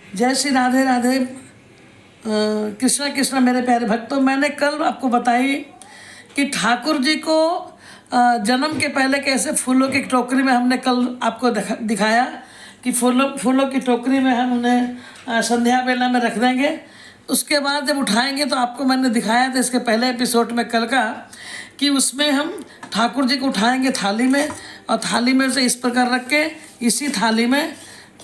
जय श्री राधे राधे। कृष्णा कृष्णा मेरे प्यारे भक्तों, मैंने कल आपको बताई कि ठाकुर जी को जन्म के पहले कैसे फूलों की टोकरी में हमने कल आपको दिखाया कि फूलों की टोकरी में हम उन्हें संध्या बेला में रख देंगे। उसके बाद जब उठाएंगे तो आपको मैंने दिखाया था इसके पहले एपिसोड में कल का कि उसमें हम ठाकुर जी को उठाएंगे थाली में, और थाली में से इस प्रकार रख के इसी थाली में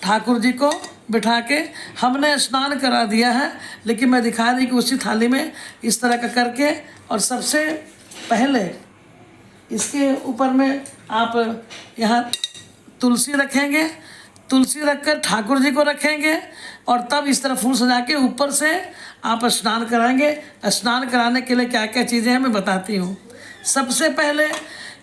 ठाकुर जी को बिठा के हमने स्नान करा दिया है। लेकिन मैं दिखा दी कि उसी थाली में इस तरह का करके, और सबसे पहले इसके ऊपर में आप यहाँ तुलसी रखेंगे, तुलसी रखकर ठाकुर जी को रखेंगे, और तब इस तरह फूल सजा के ऊपर से आप स्नान कराएंगे। स्नान कराने के लिए क्या क्या चीज़ें हैं मैं बताती हूँ। सबसे पहले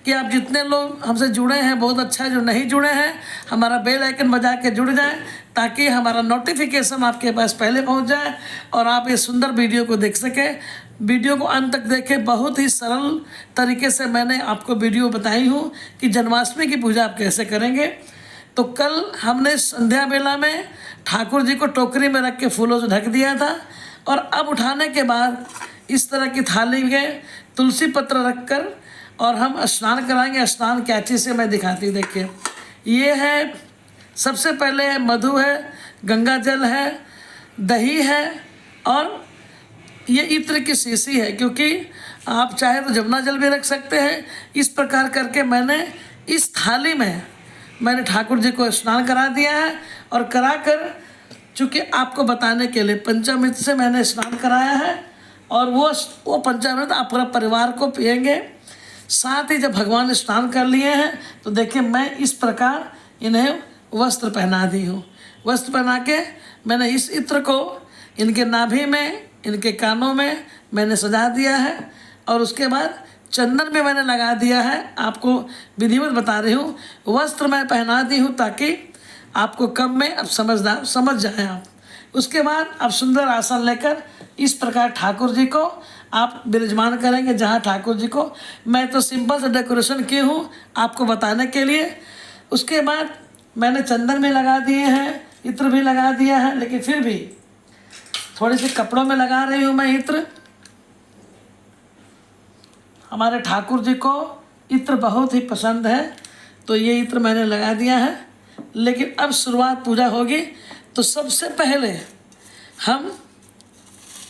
कि आप जितने लोग हमसे जुड़े हैं बहुत अच्छा है, जो नहीं जुड़े हैं हमारा बेल आइकन बजा के जुड़ जाएं ताकि हमारा नोटिफिकेशन आपके पास पहले पहुंच जाए और आप ये सुंदर वीडियो को देख सकें। वीडियो को अंत तक देखें, बहुत ही सरल तरीके से मैंने आपको वीडियो बताई हूँ कि जन्माष्टमी की पूजा आप कैसे करेंगे। तो कल हमने संध्या बेला में ठाकुर जी को टोकरी में रख के फूलों से ढक दिया था, और अब उठाने के बाद इस तरह की थाली में तुलसी पत्र रखकर और हम स्नान कराएंगे। स्नान क्या चीज़ से मैं दिखाती हूँ, देखिए ये है, सबसे पहले है मधु है, गंगा जल है, दही है, और ये इत्र की शीशी है, क्योंकि आप चाहे तो जमुना जल भी रख सकते हैं। इस प्रकार करके मैंने इस थाली में मैंने ठाकुर जी को स्नान करा दिया है, और कराकर चूँकि आपको बताने के लिए पंचामृत से मैंने स्नान कराया है, और वो पंचामृत आप पूरा परिवार को पिएंगे। साथ ही जब भगवान ने स्नान कर लिए हैं तो देखिए मैं इस प्रकार इन्हें वस्त्र पहना दी हूँ। वस्त्र पहना के मैंने इस इत्र को इनके नाभि में, इनके कानों में मैंने सजा दिया है, और उसके बाद चंदन में मैंने लगा दिया है। आपको विधिवत बता रही हूँ, वस्त्र मैं पहना दी हूँ ताकि आपको कम में अब समझ जाएं आप। उसके बाद आप सुंदर आसन लेकर इस प्रकार ठाकुर जी को आप विराजमान करेंगे। जहाँ ठाकुर जी को मैं तो सिंपल से डेकोरेशन की हूँ आपको बताने के लिए। उसके बाद मैंने चंदन भी लगा दिए हैं, इत्र भी लगा दिया है, लेकिन फिर भी थोड़े से कपड़ों में लगा रही हूँ मैं इत्र। हमारे ठाकुर जी को इत्र बहुत ही पसंद है, तो ये इत्र मैंने लगा दिया है। लेकिन अब शुरुआत पूजा होगी, तो सबसे पहले हम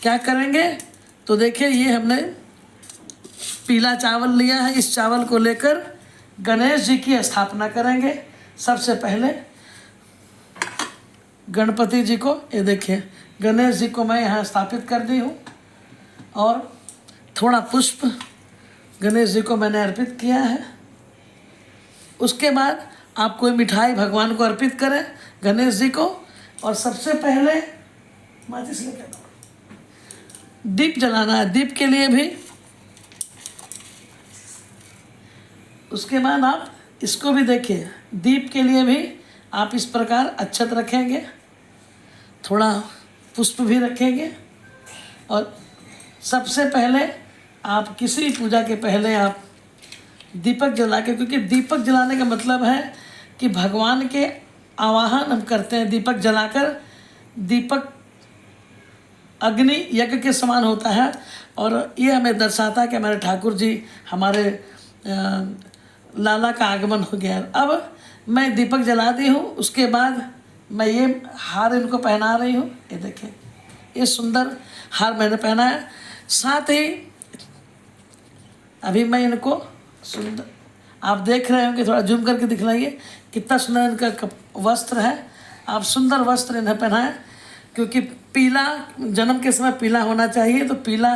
क्या करेंगे, तो देखिए ये हमने पीला चावल लिया है। इस चावल को लेकर गणेश जी की स्थापना करेंगे। सबसे पहले गणपति जी को, ये देखिए गणेश जी को मैं यहाँ स्थापित कर दी हूँ, और थोड़ा पुष्प गणेश जी को मैंने अर्पित किया है। उसके बाद आप कोई मिठाई भगवान को अर्पित करें गणेश जी को, और सबसे पहले माचिस लेकर दीप जलाना है, दीप के लिए भी। उसके बाद आप इसको भी देखिए, दीप के लिए भी आप इस प्रकार अक्षत रखेंगे, थोड़ा पुष्प भी रखेंगे, और सबसे पहले आप किसी पूजा के पहले आप दीपक जला के, क्योंकि दीपक जलाने का मतलब है कि भगवान के आवाहन हम करते हैं। दीपक जलाकर, दीपक अग्नि यज्ञ के समान होता है, और ये हमें दर्शाता है कि हमारे ठाकुर जी, हमारे लाला का आगमन हो गया। अब मैं दीपक जला दी हूँ। उसके बाद मैं ये हार इनको पहना रही हूँ। ये देखिए ये सुंदर हार मैंने पहना है। साथ ही अभी मैं इनको सुंदर, आप देख रहे हो कि थोड़ा जूम करके दिखलाइए कितना सुंदर इनका वस्त्र है। आप सुंदर वस्त्र इन्हें पहनाएं, क्योंकि पीला जन्म के समय पीला होना चाहिए। तो पीला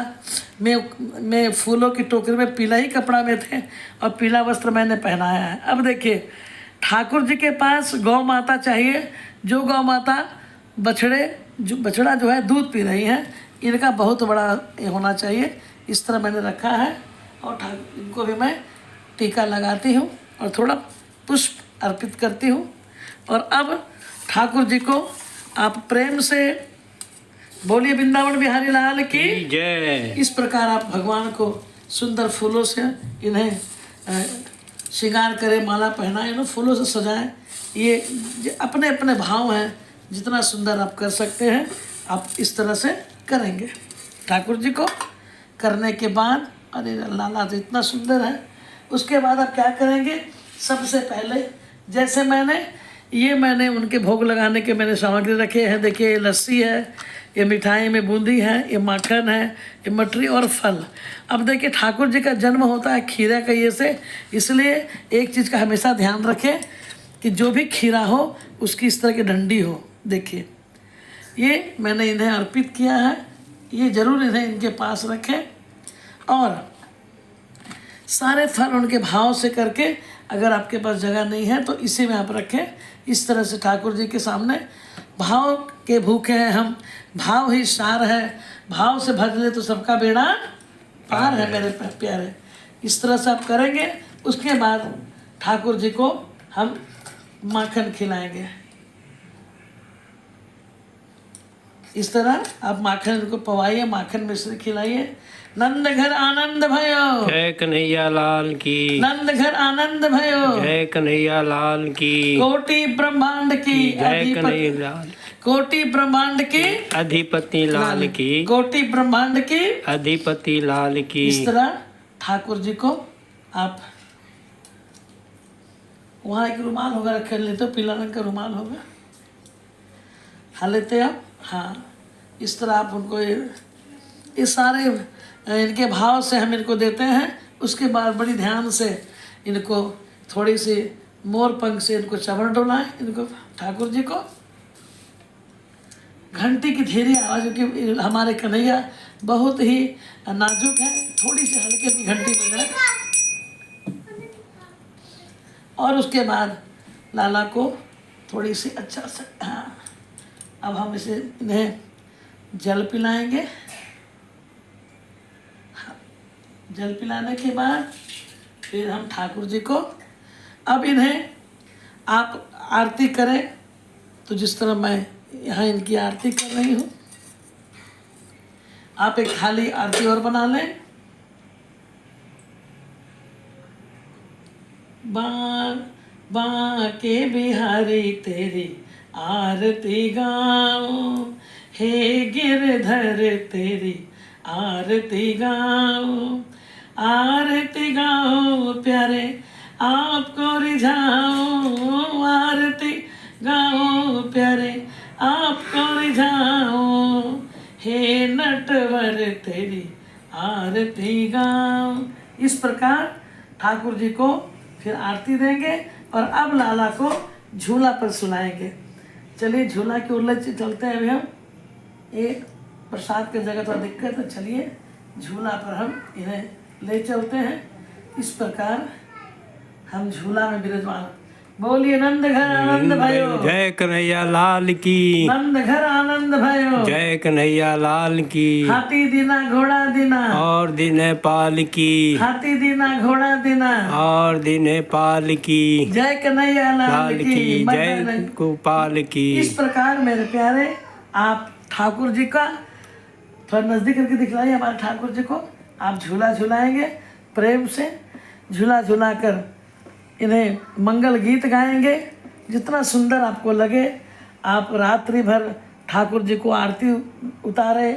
में फूलों की टोकरी में पीला ही कपड़ा में थे, और पीला वस्त्र मैंने पहनाया है। अब देखिए ठाकुर जी के पास गौ माता चाहिए, जो गौ माता बछड़ा जो है दूध पी रही है, इनका बहुत बड़ा ये होना चाहिए। इस तरह मैंने रखा है, और इनको भी मैं टीका लगाती हूँ और थोड़ा पुष्प अर्पित करती हूँ। और अब ठाकुर जी को आप प्रेम से बोलिए वृंदावन बिहारी लाल की जय। इस प्रकार आप भगवान को सुंदर फूलों से इन्हें श्रृंगार करें, माला पहनाएं, इन्हें फूलों से सजाएं। ये अपने अपने भाव हैं जितना सुंदर आप कर सकते हैं आप इस तरह से करेंगे। ठाकुर जी को करने के बाद, अरे लाला तो इतना सुंदर है। उसके बाद आप क्या करेंगे, सबसे पहले जैसे मैंने उनके भोग लगाने के मैंने सामग्री रखे हैं। देखिए ये लस्सी है, ये मिठाई में बूंदी है, ये माखन है, ये मटरी और फल। अब देखिए ठाकुर जी का जन्म होता है खीरा कहिए से, इसलिए एक चीज़ का हमेशा ध्यान रखें कि जो भी खीरा हो उसकी इस तरह की डंडी हो। देखिए ये मैंने इन्हें अर्पित किया है, ये ज़रूर इन्हें इनके पास रखें। और सारे फल उनके भाव से करके, अगर आपके पास जगह नहीं है तो इसी में आप रखें। इस तरह से ठाकुर जी के सामने भाव के भूखे हैं हम, भाव ही सार है, भाव से भज ले तो सबका बेड़ा पार है मेरे प्यारे। इस तरह से आप करेंगे। उसके बाद ठाकुर जी को हम माखन खिलाएंगे। इस तरह आप माखन को पवाइए, माखन मिश्री खिलाइए। नंद घर आनंद भयो, जय कन्हैया लाल की। नंद घर आनंद भयो, जय कन्हैया लाल की। कोटि ब्रह्मांड की जय कन्हैया लाल। कोटि ब्रह्मांड की अधिपति लाल की। कोटि ब्रह्मांड की अधिपति लाल की। इस तरह ठाकुर जी को आप, वहाँ एक रुमाल होगा रख लेते हो, पीला रंग का रुमाल होगा, हाँ लेते आप। हाँ इस तरह आप उनको ये सारे इनके भाव से हम इनको देते हैं। उसके बाद बड़ी ध्यान से इनको थोड़ी सी मोर पंख से इनको चमड़ डोलाएं इनको ठाकुर जी को। घंटी की धीरे आवाज़, क्योंकि हमारे कन्हैया बहुत ही नाजुक है, थोड़ी सी हल्के की घंटी बजाए। और उसके बाद लाला को थोड़ी सी अच्छा से, हाँ अब हम इन्हें जल पिलाएंगे। जल पिलाने के बाद फिर हम ठाकुर जी को, अब इन्हें आप आरती करें तो जिस तरह मैं यहाँ इनकी आरती कर रही हूँ, आप एक थाली आरती और बना लें। बांके बिहारी तेरी आरती गाऊं, हे गिरधर तेरी आरती गाऊं, आरती गाऊं प्यारे आपको रिझाऊं, आरती गाऊं प्यारे आपको रिझाऊं, हे नटवर तेरी आरती गाऊं। इस प्रकार ठाकुर जी को फिर आरती देंगे और अब लाला को झूला पर सुलाएंगे। चलिए झूला की उल्लच चलते हैं अभी हम। एक प्रसाद की जगह थोड़ा दिक्कत है, चलिए झूला पर हम इन्हें ले चलते हैं। इस प्रकार हम झूला में विराजमान। बोलिए नंद घर आनंद भयो, जय कन्हैया लाल की। नंद घर आनंद भयो, जय कन्हैया लाल की। हाथी दीना घोड़ा दीना, और दिने पाल की। हाथी दीना घोड़ा दीना, और दिने पाल की। जय कन्हैया लाल की, जय गोपाल की। इस प्रकार मेरे प्यारे आप ठाकुर जी का थोड़ा नजदीक करके दिखलाइए। हमारे ठाकुर जी को आप झूला झुलाएंगे, प्रेम से झूला झुलाकर इन्हें मंगल गीत गाएंगे। जितना सुंदर आपको लगे आप रात्रि भर ठाकुर जी को आरती उतारे,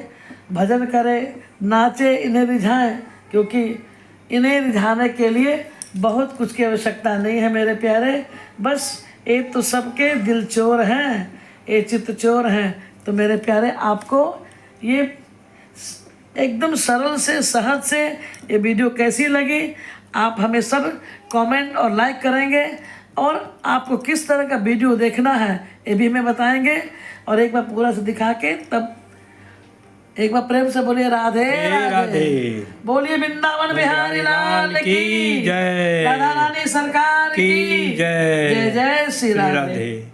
भजन करें, नाचे, इन्हें रिझाएं, क्योंकि इन्हें रिझाने के लिए बहुत कुछ की आवश्यकता नहीं है मेरे प्यारे। बस एक तो सबके दिल चोर हैं, ये चित्त चोर हैं। तो मेरे प्यारे आपको ये एकदम सरल से सहज से ये वीडियो कैसी लगी आप हमें सब कमेंट और लाइक करेंगे, और आपको किस तरह का वीडियो देखना है ये भी हमें बताएंगे। और एक बार पूरा से दिखा के तब एक बार प्रेम से बोलिए राधे राधे। बोलिए वृंदावन बिहारी लाल की जय, राधा रानी सरकार की जय। जय जय श्री राधे।